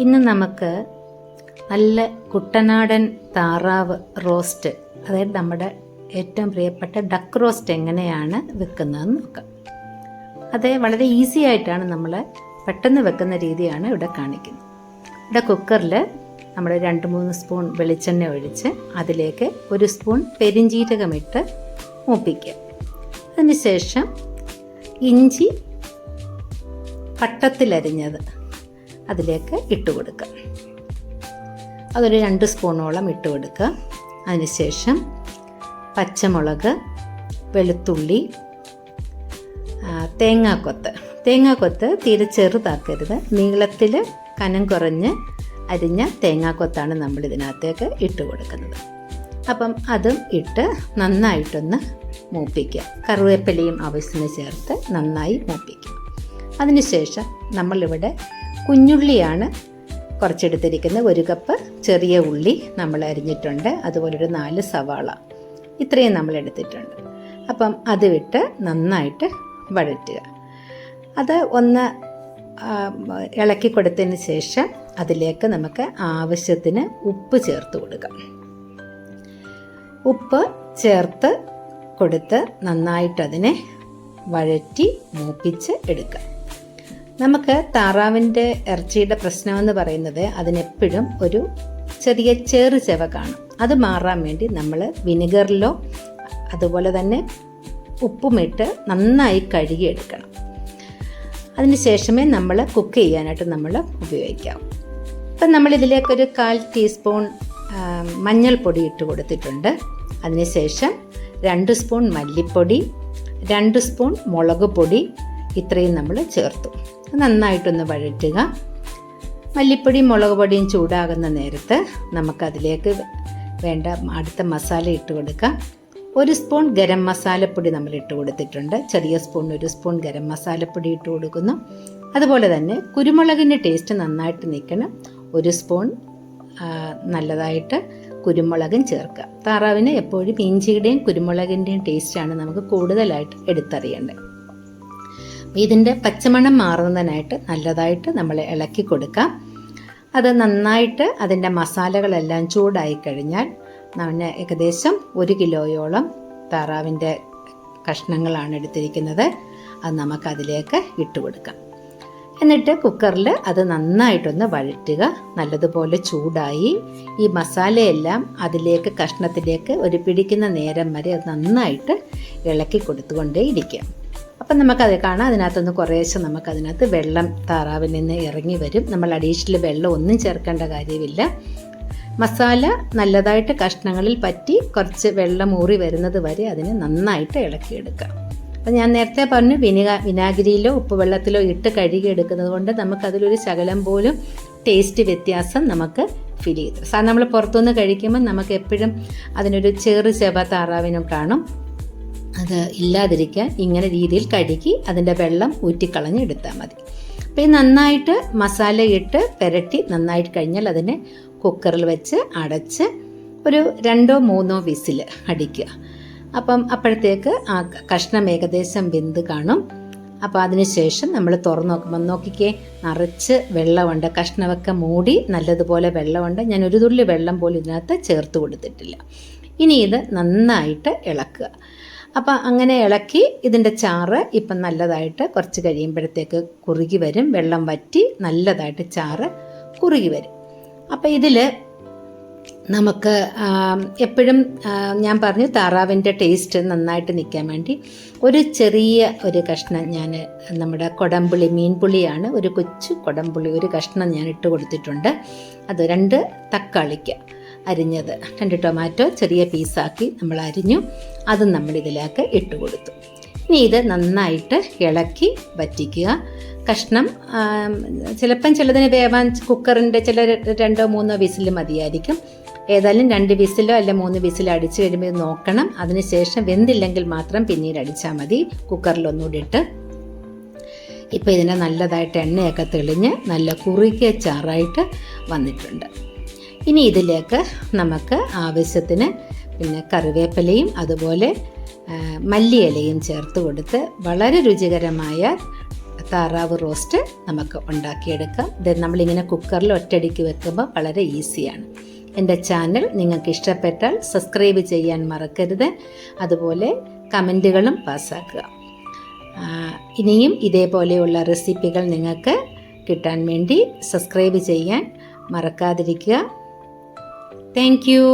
ഇന്ന് നമുക്ക് നല്ല കുട്ടനാടൻ താറാവ് റോസ്റ്റ്, അതായത് നമ്മുടെ ഏറ്റവും പ്രിയപ്പെട്ട ഡക്ക് റോസ്റ്റ് എങ്ങനെയാണ് വെക്കുന്നതെന്ന് നോക്കാം. അത് വളരെ ഈസി ആയിട്ടാണ് നമ്മൾ പെട്ടെന്ന് വെക്കുന്ന രീതിയാണ് ഇവിടെ കാണിക്കുന്നത്. ഇവിടെ കുക്കറിൽ നമ്മൾ 2-3 സ്പൂൺ വെളിച്ചെണ്ണ ഒഴിച്ച് അതിലേക്ക് 1 സ്പൂൺ പെരിഞ്ജീരകമിട്ട് മൂപ്പിക്കുക. അതിനുശേഷം ഇഞ്ചി പട്ടത്തിലരിഞ്ഞത് അതിലേക്ക് ഇട്ട് കൊടുക്കുക. അതൊരു 2 സ്പൂണോളം ഇട്ട് കൊടുക്കുക. അതിനുശേഷം പച്ചമുളക്, വെളുത്തുള്ളി, തേങ്ങാക്കൊത്ത് തീരെ ചെറുതാക്കരുത്, നീളത്തിൽ കനം കുറഞ്ഞ് അരിഞ്ഞ തേങ്ങാക്കൊത്താണ് നമ്മൾ ഇതിനകത്തേക്ക് ഇട്ട് കൊടുക്കുന്നത്. അപ്പം അതും ഇട്ട് നന്നായിട്ടൊന്ന് മൂപ്പിക്കുക. കറിവേപ്പിലയും ആവശ്യത്തിന് ചേർത്ത് നന്നായി മൂപ്പിക്കുക. അതിനുശേഷം നമ്മളിവിടെ കുഞ്ഞുള്ളിയാണ് കുറച്ചെടുത്തിരിക്കുന്നത്. 1 കപ്പ് ചെറിയ ഉള്ളി നമ്മൾ അരിഞ്ഞിട്ടുണ്ട്. അതുപോലൊരു 4 സവാള, ഇത്രയും നമ്മൾ എടുത്തിട്ടുണ്ട്. അപ്പം അത് വിട്ട് നന്നായിട്ട് വഴറ്റുക. അത് ഒന്ന് ഇളക്കി കൊടുത്തതിന് ശേഷം അതിലേക്ക് നമുക്ക് ആവശ്യത്തിന് ഉപ്പ് ചേർത്ത് കൊടുക്കാം. ഉപ്പ് ചേർത്ത് കൊടുത്ത് നന്നായിട്ടതിനെ വഴറ്റി മൂപ്പിച്ച് എടുക്കാം. നമുക്ക് താറാവിൻ്റെ ഇറച്ചിയുടെ പ്രശ്നമെന്ന് പറയുന്നത് അതിനെപ്പോഴും ഒരു ചെറിയ ചെവ കാണും. അത് മാറാൻ വേണ്ടി നമ്മൾ വിനെഗറിലോ അതുപോലെ തന്നെ ഉപ്പുമിട്ട് നന്നായി കഴുകിയെടുക്കണം. അതിന് ശേഷമേ നമ്മൾ കുക്ക് ചെയ്യാനായിട്ട് നമ്മൾ ഉപയോഗിക്കാം. ഇപ്പം നമ്മളിതിലേക്കൊരു 1/4 ടീസ്പൂൺ മഞ്ഞൾപ്പൊടി ഇട്ട് കൊടുത്തിട്ടുണ്ട്. അതിനുശേഷം 2 സ്പൂൺ മല്ലിപ്പൊടി, 2 സ്പൂൺ മുളക് പൊടി, ഇത്രയും നമ്മൾ ചേർത്തു. നന്നായിട്ടൊന്ന് വഴറ്റുക. മല്ലിപ്പൊടിയും മുളക് പൊടിയും ചൂടാകുന്ന നേരത്ത് നമുക്കതിലേക്ക് വേണ്ട അടുത്ത മസാല ഇട്ട് കൊടുക്കാം. 1 സ്പൂൺ ഗരം മസാലപ്പൊടി നമ്മൾ ഇട്ട് കൊടുത്തിട്ടുണ്ട്. ചെറിയ സ്പൂൺ 1 സ്പൂൺ ഗരം മസാലപ്പൊടി ഇട്ട് കൊടുക്കുന്നു. അതുപോലെ തന്നെ കുരുമുളകിൻ്റെ ടേസ്റ്റ് നന്നായിട്ട് നിൽക്കണം. 1 സ്പൂൺ നല്ലതായിട്ട് കുരുമുളകും ചേർക്കുക. താറാവിന് എപ്പോഴും ഇഞ്ചിയുടെയും കുരുമുളകിൻ്റെയും ടേസ്റ്റാണ് നമുക്ക് കൂടുതലായിട്ട് എടുത്തറിയേണ്ടത്. ഇതിൻ്റെ പച്ചമണം മാറുന്നതിനായിട്ട് നല്ലതായിട്ട് നമ്മൾ ഇളക്കി കൊടുക്കാം. അത് നന്നായിട്ട് അതിൻ്റെ മസാലകളെല്ലാം ചൂടായി കഴിഞ്ഞാൽ നമ്മൾ ഏകദേശം 1 കിലോയോളം താറാവിൻ്റെ കഷ്ണങ്ങളാണ് എടുത്തിരിക്കുന്നത്. അത് നമുക്കതിലേക്ക് ഇട്ട് കൊടുക്കാം. എന്നിട്ട് കുക്കറിൽ അത് നന്നായിട്ടൊന്ന് വഴറ്റുക. നല്ലതുപോലെ ചൂടായി ഈ മസാലയെല്ലാം അതിലേക്ക് കഷ്ണത്തിലേക്ക് ഒരു പിടിക്കുന്ന നേരം വരെ അത് നന്നായിട്ട് ഇളക്കി കൊടുത്തുകൊണ്ടേ ഇരിക്കുക. അപ്പം നമുക്കത് കാണാം. അതിനകത്തൊന്ന് കുറേശ്ശെ നമുക്കതിനകത്ത് വെള്ളം താറാവിൽ നിന്ന് ഇറങ്ങി വരും. നമ്മൾ അഡീഷണൽ വെള്ളം ഒന്നും ചേർക്കേണ്ട കാര്യമില്ല. മസാല നല്ലതായിട്ട് കഷ്ണങ്ങളിൽ പറ്റി കുറച്ച് വെള്ളം ഊറി വരുന്നത് വരെ അതിനെ നന്നായിട്ട് ഇളക്കിയെടുക്കാം. അപ്പം ഞാൻ നേരത്തെ പറഞ്ഞു വിനാഗിരിയിലോ ഉപ്പുവെള്ളത്തിലോ ഇട്ട് കഴുകിയെടുക്കുന്നത് കൊണ്ട് നമുക്കതിലൊരു ശകലം പോലും ടേസ്റ്റ് വ്യത്യാസം നമുക്ക് ഫീൽ ചെയ്തു. സാധാരണ നമ്മൾ പുറത്തുനിന്ന് കഴിക്കുമ്പോൾ നമുക്ക് എപ്പോഴും അതിനൊരു ചെവ താറാവിനും കാണും. അത് ഇല്ലാതിരിക്കാൻ ഇങ്ങനെ രീതിയിൽ കഴുകി അതിൻ്റെ വെള്ളം ഊറ്റിക്കളഞ്ഞ് എടുത്താൽ മതി. അപ്പോൾ ഇത് നന്നായിട്ട് മസാല ഇട്ട് പുരട്ടി നന്നായിട്ട് കഴിഞ്ഞാൽ അതിനെ കുക്കറിൽ വെച്ച് അടച്ച് ഒരു 2-3 വിസിൽ അടിക്കുക. അപ്പം അപ്പോഴത്തേക്ക് ആ കഷ്ണം ഏകദേശം വെന്ത് കാണും. അപ്പോൾ അതിനുശേഷം നമ്മൾ തുറന്ന് നോക്കുമ്പോൾ നോക്കിക്കേ, നിറച്ച് വെള്ളമുണ്ട്. കഷ്ണമൊക്കെ മൂടി നല്ലതുപോലെ വെള്ളമുണ്ട്. ഞാൻ ഒരു തുള്ളി വെള്ളം പോലും ഇതിനകത്ത് ചേർത്ത് കൊടുത്തിട്ടില്ല. ഇനി ഇത് നന്നായിട്ട് ഇളക്കുക. അപ്പം അങ്ങനെ ഇളക്കി ഇതിൻ്റെ ചാറ് ഇപ്പം നല്ലതായിട്ട് കുറച്ച് കഴിയുമ്പോഴത്തേക്ക് കുറുകി വരും. വെള്ളം വറ്റി നല്ലതായിട്ട് ചാറ് കുറുകി വരും. അപ്പം ഇതിൽ നമുക്ക് എപ്പോഴും ഞാൻ പറഞ്ഞു താറാവിൻ്റെ ടേസ്റ്റ് നന്നായിട്ട് നിൽക്കാൻ വേണ്ടി ഒരു ചെറിയ കഷ്ണം ഞാൻ നമ്മുടെ കൊടംപുളി, മീൻപുളിയാണ്, ഒരു കൊച്ചു കൊടംപുളി ഒരു കഷ്ണം ഞാൻ ഇട്ട് കൊടുത്തിട്ടുണ്ട്. അത് 2 തക്കാളിക്ക അരിഞ്ഞത്, 2 ടൊമാറ്റോ ചെറിയ പീസാക്കി നമ്മൾ അരിഞ്ഞു, അതും നമ്മളിതിലേക്ക് ഇട്ട് കൊടുത്തു. ഇനി ഇത് നന്നായിട്ട് ഇളക്കി വറ്റിക്കുക. കഷ്ണം ചിലപ്പം ചിലതിന് വേവാൻ കുക്കറിൻ്റെ ചില 2-3 വിസിൽ മതിയായിരിക്കും. ഏതായാലും 2 വിസിലോ അല്ല 3 വിസിലോ അടിച്ച് കഴിയുമ്പോൾ നോക്കണം. അതിനുശേഷം വെന്തില്ലെങ്കിൽ മാത്രം പിന്നീട് അടിച്ചാൽ മതി. കുക്കറിലൊന്നുകൂടി ഇട്ട് ഇപ്പോൾ ഇതിനെ നല്ലതായിട്ട് എണ്ണയൊക്കെ തെളിഞ്ഞ് നല്ല കുറുകിയ ചാറായിട്ട് വന്നിട്ടുണ്ട്. ഇനി ഇതിലേക്ക് നമുക്ക് ആവശ്യത്തിന് പിന്നെ കറിവേപ്പിലയും അതുപോലെ മല്ലിയിലയും ചേർത്ത് കൊടുത്ത് വളരെ രുചികരമായ താറാവ് റോസ്റ്റ് നമുക്ക് ഉണ്ടാക്കിയെടുക്കാം. ഇത് നമ്മളിങ്ങനെ കുക്കറിൽ ഒറ്റയടിക്ക് വെക്കുമ്പോൾ വളരെ ഈസിയാണ്. എൻ്റെ ചാനൽ നിങ്ങൾക്ക് ഇഷ്ടപ്പെട്ടാൽ സബ്സ്ക്രൈബ് ചെയ്യാൻ മറക്കരുത്. അതുപോലെ കമൻറ്റുകളും പാസ്സാക്കുക. ഇനിയും ഇതേപോലെയുള്ള റെസിപ്പികൾ നിങ്ങൾക്ക് കിട്ടാൻ വേണ്ടി സബ്സ്ക്രൈബ് ചെയ്യാൻ മറക്കാതിരിക്കുക. Thank you.